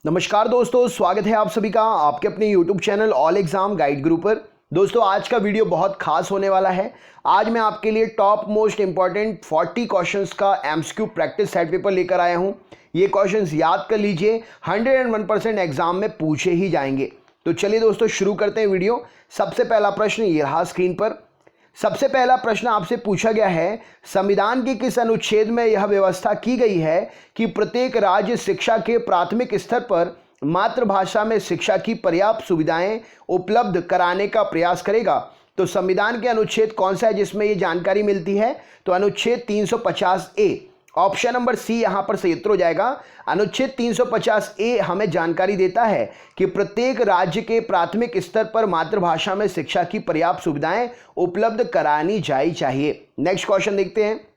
नमस्कार दोस्तों, स्वागत है आप सभी का आपके अपने YouTube channel all exam guide गुरु पर। दोस्तों आज का वीडियो बहुत खास होने वाला है। आज मैं आपके लिए टॉप मोस्ट इंपॉर्टेंट 40 क्वेश्चंस का एमसीक्यू प्रैक्टिस सेट पेपर लेकर आया हूं। ये क्वेश्चंस याद कर लीजिए, 101% एग्जाम में पूछे ही जाएंगे। तो चलिए दोस्तों शुरू करते हैं वीडियो। सबसे पहला प्रश्न ये रहा स्क्रीन पर। सबसे पहला प्रश्न आपसे पूछा गया है, संविधान के किस अनुच्छेद में यह व्यवस्था की गई है कि प्रत्येक राज्य शिक्षा के प्राथमिक स्तर पर मातृभाषा में शिक्षा की पर्याप्त सुविधाएं उपलब्ध कराने का प्रयास करेगा। तो संविधान के अनुच्छेद कौन सा है जिसमें यह जानकारी मिलती है? तो अनुच्छेद 350 ए। ऑप्शन नंबर सी यहां पर सही उत्तर हो जाएगा। अनुच्छेद 350 ए हमें जानकारी देता है कि प्रत्येक राज्य के प्राथमिक स्तर पर मातृभाषा में शिक्षा की पर्याप्त सुविधाएं उपलब्ध करानी चाहिए। नेक्स्ट क्वेश्चन देखते हैं।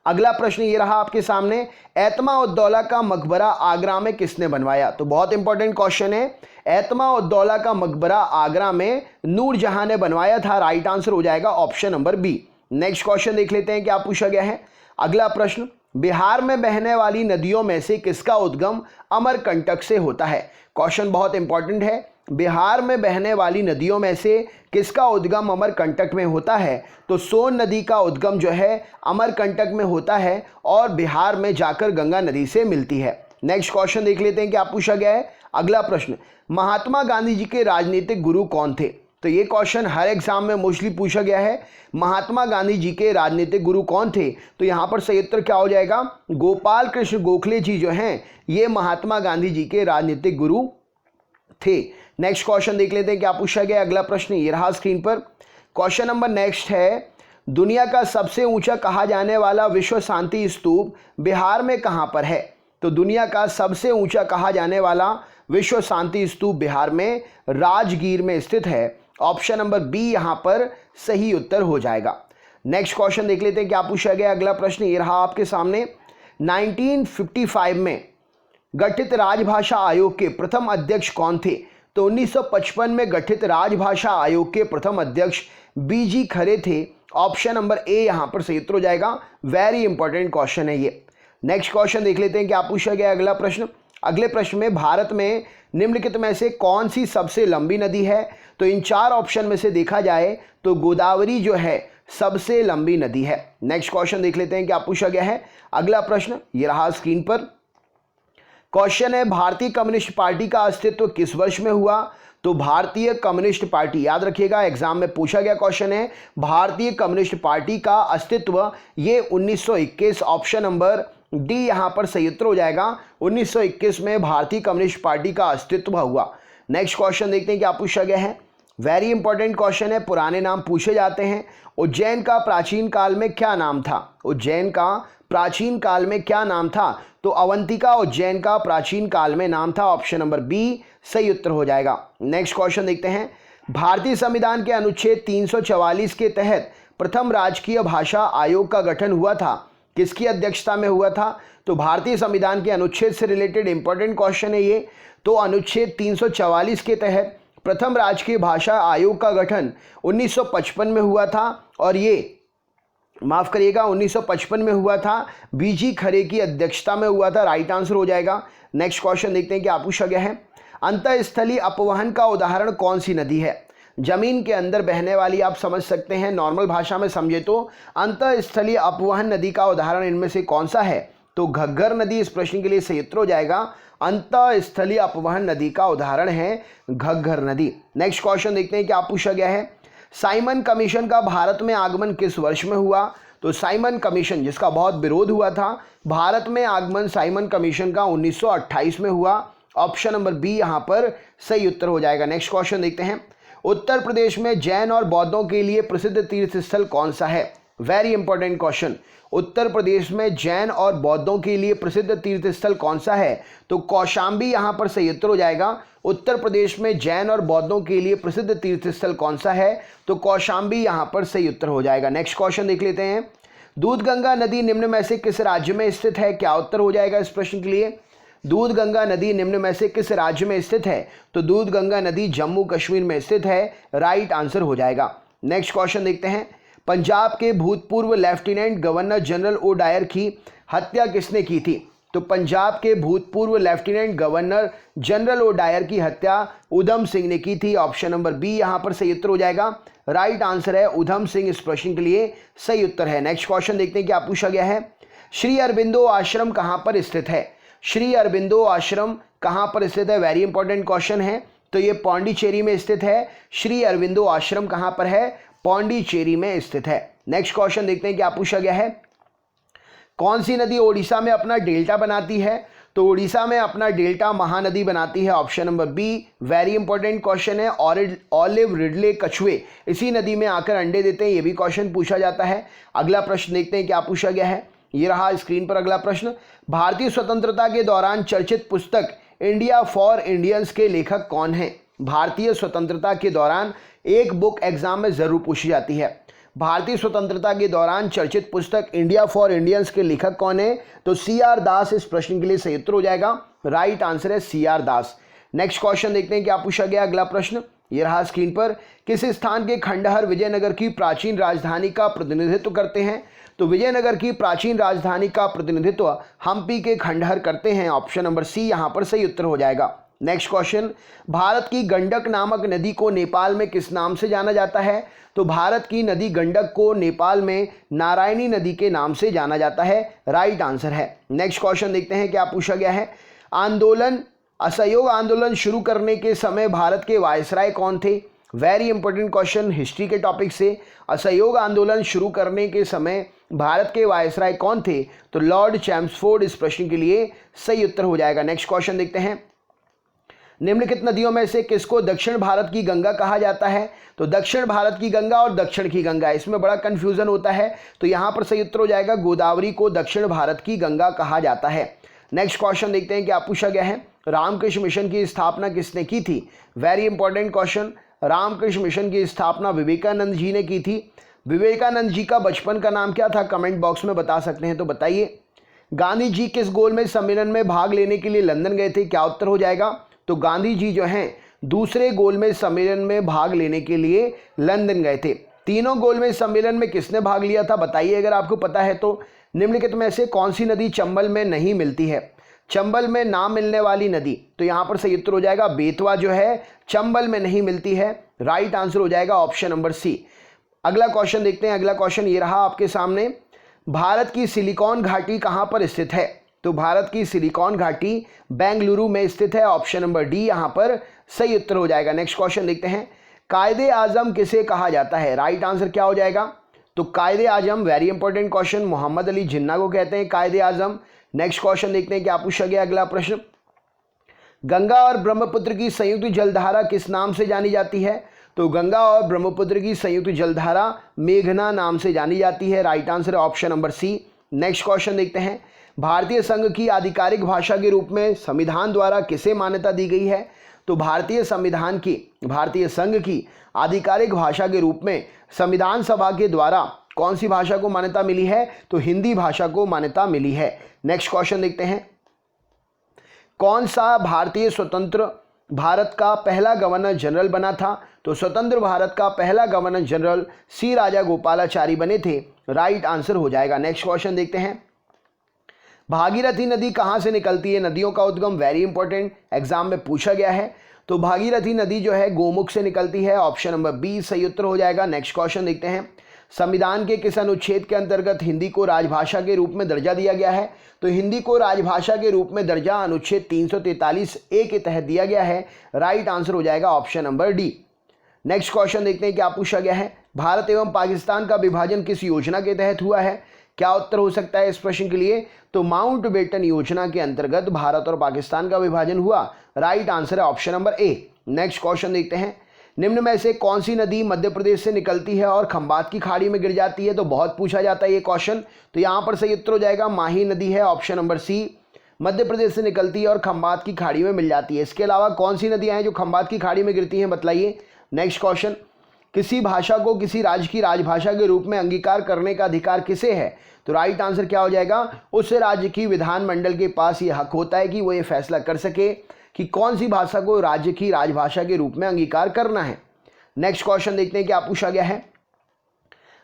अगला प्रश्न ये रहा आपके सामने, एतमा-उद-दौला का मकबरा आगरा में किसने बनवाया? तो बहुत इंपॉर्टेंट क्वेश्चन है। एतमा-उद-दौला का मकबरा आगरा में नूरजहां ने बनवाया था। राइट आंसर हो जाएगा option number B. Next question देख लेते हैं क्या पूछा गया है। अगला प्रश्न, बिहार में बहने वाली नदियों में से किसका उद्गम अमरकंटक से होता है? क्वेश्चन बहुत इंपॉर्टेंट है। बिहार में बहने वाली नदियों में से किसका उद्गम अमरकंटक में होता है? तो सोन नदी का उद्गम जो है अमरकंटक में होता है और बिहार में जाकर गंगा नदी से मिलती है। नेक्स्ट क्वेश्चन देख लेते हैं क्या पूछा गया है। अगला प्रश्न, महात्मा गांधी जी के राजनीतिक गुरु कौन थे? तो ये क्वेश्चन हर एग्जाम में मोस्टली पूछा गया है। महात्मा गांधी जी के राजनीतिक गुरु कौन थे? तो यहाँ पर सही उत्तर क्या हो जाएगा? गोपाल कृष्ण गोखले जी जो हैं ये महात्मा गांधी जी के राजनीतिक गुरु थे। नेक्स्ट क्वेश्चन देख लेते हैं क्या पूछा गया। अगला प्रश्न ये रहा स्क्रीन पर। क्वेश्चन नंबर नेक्स्ट है, दुनिया का सबसे ऊंचा कहा जाने वाला विश्व शांति स्तूप बिहार में कहां पर है? तो दुनिया का सबसे ऊंचा कहा जाने वाला विश्व शांति स्तूप बिहार में राजगीर में स्थित है। ऑप्शन नंबर बी यहां पर सही उत्तर हो जाएगा। नेक्स्ट क्वेश्चन देख लेते हैं क्या पूछा गया। अगला प्रश्न ये रहा आपके सामने, 1955 में गठित राजभाषा आयोग के प्रथम अध्यक्ष कौन थे? तो 1955 में गठित राजभाषा आयोग के प्रथम अध्यक्ष बीजी खरे थे। ऑप्शन नंबर ए यहां पर सही उत्तर हो जाएगा। वेरी इंपॉर्टेंट क्वेश्चन है ये। नेक्स्ट क्वेश्चन देख लेते हैं क्या पूछा गया। अगला प्रश्न, अगले प्रश्न में भारत में निम्नलिखित में से कौन सी सबसे लंबी नदी है? तो इन चार ऑप्शन में से देखा जाए तो गोदावरी जो है सबसे लंबी नदी है। नेक्स्ट क्वेश्चन देख लेते हैं क्या पूछा गया है। अगला प्रश्न ये रहा स्क्रीन पर। क्वेश्चन है, भारतीय कम्युनिस्ट पार्टी का अस्तित्व किस वर्ष में हुआ? तो भारतीय कम्युनिस्ट पार्टी, याद रखिएगा एग्जाम में पूछा गया क्वेश्चन है, भारतीय कम्युनिस्ट पार्टी का अस्तित्व ये 1921। ऑप्शन नंबर डी यहां पर सही उत्तर हो जाएगा। 1921 में भारतीय कम्युनिस्ट पार्टी का अस्तित्व हुआ। नेक्स्ट क्वेश्चन देखते हैं क्या पूछा गया है। वेरी इंपॉर्टेंट क्वेश्चन है, पुराने नाम पूछे जाते हैं। उज्जैन का प्राचीन काल में क्या नाम था? उज्जैन का प्राचीन काल में क्या नाम था? तो अवंतिका उज्जैन का प्राचीन काल में नाम था। ऑप्शन नंबर बी सही उत्तर हो जाएगा। नेक्स्ट क्वेश्चन देखते हैं, भारतीय संविधान के अनुच्छेद 344 के तहत प्रथम राजकीय भाषा आयोग का गठन हुआ था, किसकी अध्यक्षता में हुआ था? तो भारतीय संविधान के अनुच्छेद से रिलेटेड इंपॉर्टेंट क्वेश्चन है ये। तो अनुच्छेद 344 के तहत प्रथम राजकीय भाषा आयोग का गठन 1955 में हुआ था और ये माफ करिएगा 1955 में हुआ था। बीजी खरे की अध्यक्षता में हुआ था। राइट आंसर हो जाएगा। नेक्स्ट क्वेश्चन देखते हैं क्या पूछा गया है। अंतःस्थलीय अपवहन का उदाहरण कौन सी नदी है? जमीन के अंदर बहने वाली, आप समझ सकते हैं नॉर्मल भाषा में समझे तो अंतःस्थलीय अपवहन नदी का उदाहरण इनमें से कौन सा है? तो घग्गर नदी इस प्रश्न के लिए सही उत्तर हो जाएगा। अंतःस्थलीय अपवहन नदी का उदाहरण है घग्गर नदी। नेक्स्ट क्वेश्चन देखते हैं क्या पूछा गया है। साइमन कमीशन का भारत में आगमन किस वर्ष में हुआ? तो साइमन कमीशन जिसका बहुत विरोध हुआ था, भारत में आगमन साइमन कमीशन का 1928 में हुआ। ऑप्शन नंबर बी यहां पर सही उत्तर हो जाएगा। नेक्स्ट क्वेश्चन देखते हैं, उत्तर प्रदेश में जैन और बौद्धों के लिए प्रसिद्ध तीर्थ स्थल कौन सा है? Very important question. Uttar Pradesh में जैन और बौद्धों के लिए प्रसिद्ध तीर्थ स्थल कौन सा है? तो कौशाम्बी यहां पर सही उत्तर हो जाएगा। उत्तर प्रदेश में जैन और बौद्धों के लिए प्रसिद्ध तीर्थ स्थल कौन सा है? तो कौशाम्बी यहां पर सही उत्तर हो जाएगा। नेक्स्ट क्वेश्चन देख लेते हैं, दूधगंगा नदी निम्न में से किस राज्य में स्थित है? क्या उत्तर हो जाएगा इस प्रश्न के लिए। दूधगंगा नदी निम्न में से किस राज्य में स्थित है? तो दूधगंगा नदी जम्मू कश्मीर में स्थित है। राइट आंसर हो जाएगा। नेक्स्ट क्वेश्चन देखते हैं, पंजाब के भूतपूर्व lieutenant governor general O'Dwyer की हत्या किसने की थी? तो पंजाब के भूतपूर्व लेफ्टिनेंट गवर्नर जनरल ओडायर की हत्या उधम सिंह ने की थी। ऑप्शन नंबर बी यहां पर सही उत्तर हो जाएगा। राइट आंसर है उधम सिंह, इस प्रश्न के लिए सही उत्तर है। नेक्स्ट क्वेश्चन देखते हैं क्या पूछा गया है। श्री अरबिंदो आश्रम कहां पर स्थित है? श्री अरबिंदो आश्रम कहां पर स्थित है? वेरी इंपॉर्टेंट क्वेश्चन है। तो ये पौंडीचेरी में स्थित है। श्री अरबिंदो आश्रम कहां पर है? पौंडीचेरी में स्थित है। नेक्स्ट क्वेश्चन देखते हैं क्या पूछा गया है। कौन सी नदी ओडिशा में अपना डेल्टा बनाती है? तो ओडिशा में अपना डेल्टा महानदी बनाती है। Option number be very important question है। ऑलिव रिडले कछुए इसी नदी में आकर अंडे देते हैं, ये भी क्वेश्चन पूछा जाता है। अगला प्रश्न देखते हैं क्या पूछा गया है। ये रहा स्क्रीन पर अगला प्रश्न। भारतीय स्वतंत्रता के दौरान चर्चित पुस्तक इंडिया फॉर इंडियंस के लेखक कौन हैं? भारतीय स्वतंत्रता के दौरान एक बुक एग्जाम में जरूर पूछी जाती है। भारतीय स्वतंत्रता के दौरान चर्चित पुस्तक इंडिया फॉर इंडियंस के लेखक कौन है? तो CR दास, इस प्रश्न के लिए सही उत्तर हो जाएगा। राइट आंसर है CR दास। नेक्स्ट क्वेश्चन देखते हैं क्या पूछा गया। अगला प्रश्न ये रहा स्क्रीन पर। किस स्थान के खंडहर विजयनगर की प्राचीन राजधानी का प्रतिनिधित्व करते हैं? तो विजयनगर की प्राचीन राजधानी का प्रतिनिधित्व हम्पी के खंडहर करते हैं। ऑप्शन नंबर सी यहां पर सही उत्तर हो जाएगा। Next question. भारत की गंडक नामक नदी को नेपाल में किस नाम से जाना जाता है? तो भारत की नदी गंडक को नेपाल में नारायणी नदी के नाम से जाना जाता है। राइट आंसर है। नेक्स्ट क्वेश्चन देखते हैं क्या पूछा गया है। असहयोग आंदोलन शुरू करने के समय भारत के वायसराय कौन थे? वेरी इंपॉर्टेंट क्वेश्चन हिस्ट्री के टॉपिक से। असहयोग आंदोलन शुरू करने के समय भारत के वायसराय कौन थे? तो लॉर्ड चैम्सफोर्ड, इस प्रश्न के लिए सही उत्तर हो जाएगा। नेक्स्ट क्वेश्चन देखते हैं। निम्नलिखित नदियों में से किसको दक्षिण भारत की गंगा कहा जाता है? तो दक्षिण भारत की गंगा और दक्षिण की गंगा, इसमें बड़ा कंफ्यूजन होता है। तो यहां पर सही उत्तर हो जाएगा गोदावरी को दक्षिण भारत की गंगा कहा जाता है। नेक्स्ट क्वेश्चन देखते हैं क्या पूछा गया है। रामकृष्ण मिशन की स्थापना किसने की थी? Very important question. Ramakrishna Mission की स्थापना विवेकानंद जी ने की थी। विवेकानंद जी का बचपन का नाम क्या था? कमेंट बॉक्स में बता सकते हैं तो बताइए। गांधी जी किस गोलमेज सम्मेलन में भाग लेने के लिए लंदन गए थे? क्या उत्तर हो जाएगा? तो गांधी जी जो हैं दूसरे गोलमेज सम्मेलन में भाग लेने के लिए लंदन गए थे। तीनों गोलमेज सम्मेलन में किसने भाग लिया था बताइए अगर आपको पता है तो। निम्नलिखित में से कौन सी नदी चंबल में नहीं मिलती है? चंबल में ना मिलने वाली नदी, तो यहां पर सही उत्तर हो जाएगा बेतवा जो है चंबल में नहीं मिलती है। राइट आंसर हो जाएगा ऑप्शन नंबर सी। अगला क्वेश्चन देखते हैं। अगला क्वेश्चन ये रहा आपके सामने। भारत की सिलिकॉन घाटी कहां पर स्थित है? तो भारत की सिलिकॉन घाटी बेंगलुरु में स्थित है। ऑप्शन नंबर डी यहां पर सही उत्तर हो जाएगा। नेक्स्ट क्वेश्चन देखते हैं। कायदे आजम किसे कहा जाता है? राइट आंसर क्या हो जाएगा? तो Quaid Azam, very important question, Mohammad Ali Jinnah को कहते हैं कायदे आजम। नेक्स्ट क्वेश्चन देखते हैं क्या पूछा गया। अगला प्रश्न। गंगा और ब्रह्मपुत्र की संयुक्त जलधारा किस नाम से जानी जाती है? तो गंगा और ब्रह्मपुत्र की संयुक्त जलधारा मेघना नाम से जानी जाती है। Right answer option number C. Next question देखते हैं। भारतीय संघ की आधिकारिक भाषा के रूप में संविधान द्वारा किसे मान्यता दी गई है? तो भारतीय संघ की आधिकारिक भाषा के रूप में संविधान सभा के द्वारा कौन सी भाषा को मान्यता मिली है? तो हिंदी भाषा को मान्यता मिली है। नेक्स्ट क्वेश्चन देखते हैं। कौन सा भारतीय स्वतंत्र भारत का पहला गवर्नर जनरल बना था? तो स्वतंत्र भारत का पहला गवर्नर जनरल सी राजागोपालाचारी बने थे। राइट आंसर हो जाएगा। नेक्स्ट क्वेश्चन देखते हैं। भागीरथी नदी कहां से निकलती है? नदियों का उद्गम, वेरी इंपॉर्टेंट, एग्जाम में पूछा गया है। तो भागीरथी नदी जो है गोमुख से निकलती है। ऑप्शन नंबर बी सही उत्तर हो जाएगा। नेक्स्ट क्वेश्चन देखते हैं। संविधान के किस अनुच्छेद के अंतर्गत हिंदी को राजभाषा के रूप में दर्जा दिया गया है? तो हिंदी को राजभाषा के रूप में दर्जा अनुच्छेद 343A के तहत दिया गया है। राइट आंसर हो जाएगा option number D. Next question देखते हैं क्या पूछा गया है। भारत एवं पाकिस्तान का विभाजन किस योजना के तहत हुआ है? क्या उत्तर हो सकता है इस प्रश्न के लिए? तो माउंटबेटन योजना के अंतर्गत भारत और पाकिस्तान का विभाजन हुआ। राइट आंसर है option number A. Next question देखते हैं। निम्न में से कौन सी नदी मध्य प्रदेश से निकलती है और खंबात की खाड़ी में गिर जाती है? तो बहुत पूछा जाता है ये क्वेश्चन। तो यहां पर सही उत्तर हो जाएगा माही नदी है। ऑप्शन नंबर सी, मध्य प्रदेश से निकलती है और खंबात की खाड़ी में मिल जाती है। इसके अलावा कौन सी नदियां हैं जो खंबात की खाड़ी में गिरती हैं बताइए। Next question. किसी भाषा को किसी राज्य की राजभाषा के रूप में अंगीकार करने का अधिकार किसे है? तो राइट आंसर क्या हो जाएगा? उस राज्य की विधानमंडल के पास ये हक होता है कि वो ये फैसला कर सके कि कौन सी भाषा को राज्य की राजभाषा के रूप में अंगीकार करना है। नेक्स्ट क्वेश्चन देखते हैं क्या पूछा गया है।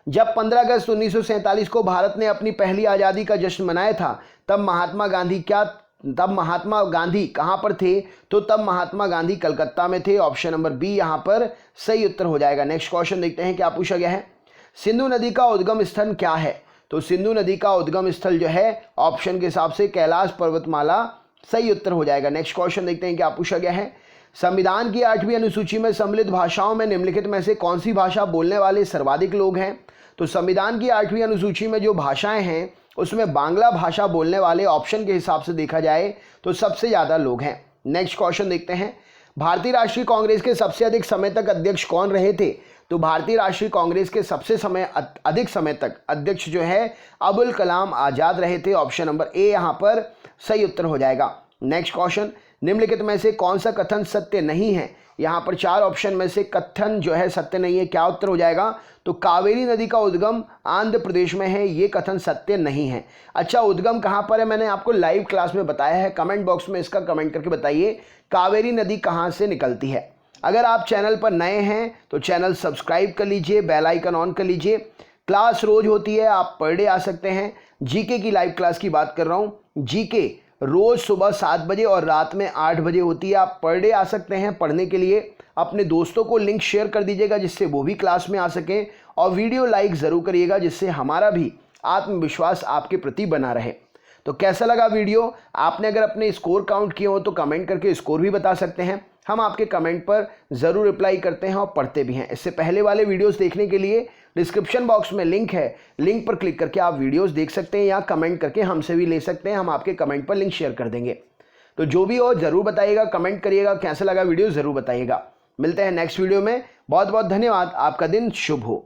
जब 15 अगस्त 1947 को भारत ने अपनी पहली आज़ादी का जश्न मनाया था तब महात्मा गांधी कहां पर थे? तो तब महात्मा गांधी कलकत्ता में थे। ऑप्शन नंबर बी यहां पर सही उत्तर हो जाएगा। नेक्स्ट क्वेश्चन देखते हैं क्या पूछा गया है। सिंधु नदी का उद्गम स्थल क्या है? तो सिंधु नदी का उद्गम स्थल जो है ऑप्शन के हिसाब से कैलाश पर्वतमाला सही उत्तर हो जाएगा। नेक्स्ट क्वेश्चन देखते हैं क्या पूछा गया है। संविधान की 8वीं अनुसूची में सम्मिलित भाषाओं में निम्नलिखित में से कौन सी भाषा बोलने वाले सर्वाधिक लोग हैं? तो संविधान की 8वीं अनुसूची में जो भाषाएं हैं उसमें बांग्ला भाषा बोलने वाले ऑप्शन के हिसाब से देखा जाए तो सबसे ज़्यादा लोग हैं। नेक्स्ट क्वेश्चन देखते हैं। भारतीय राष्ट्रीय कांग्रेस के सबसे अधिक समय तक अध्यक्ष कौन रहे थे? तो भारतीय राष्ट्रीय कांग्रेस के अधिक समय तक अध्यक्ष जो है अबुल कलाम आजाद रहे थे। ऑप्शन नंबर ए यहां पर सही उत्तर हो जाएगा। नेक्स्ट क्वेश्चन, निम्नलिखित में से कौन सा कथन सत्य नहीं है? यहां पर 4 ऑप्शन में से कथन जो है सत्य नहीं है, क्या उत्तर हो जाएगा? तो कावेरी नदी का उद्गम आंध्र प्रदेश में है, ये कथन सत्य नहीं है। अच्छा, उद्गम कहां पर है मैंने आपको लाइव क्लास में बताया है, कमेंट बॉक्स में इसका कमेंट करके बताइए कावेरी नदी कहां से निकलती है। अगर आप चैनल पर नए हैं तो चैनल सब्सक्राइब कर लीजिए, बेल आइकन ऑन कर लीजिए। क्लास रोज होती है, आप पर डे आ सकते हैं। जीके की लाइव क्लास की बात कर रहा हूं। जीके रोज सुबह 7 बजे और रात में 8 बजे होती है। आप पर डे आ सकते हैं पढ़ने के लिए। अपने दोस्तों को लिंक शेयर कर दीजिएगा जिससे वो भी क्लास में आ सकें, और वीडियो लाइक ज़रूर करिएगा जिससे हमारा भी आत्मविश्वास आपके प्रति बना रहे। तो कैसा लगा वीडियो? आपने अगर अपने स्कोर काउंट किए हो तो कमेंट करके स्कोर भी बता सकते हैं। हम आपके कमेंट पर ज़रूर रिप्लाई करते हैं और पढ़ते भी हैं। इससे पहले वाले वीडियोस देखने के लिए डिस्क्रिप्शन बॉक्स में लिंक है, लिंक पर क्लिक करके आप वीडियोस देख सकते हैं या कमेंट करके हमसे भी ले सकते हैं। हम आपके कमेंट पर लिंक शेयर कर देंगे। तो जो भी हो ज़रूर बताइएगा, कमेंट करिएगा, कैसा लगा वीडियो ज़रूर बताइएगा। मिलते हैं नेक्स्ट वीडियो में। बहुत बहुत धन्यवाद। आपका दिन शुभ हो।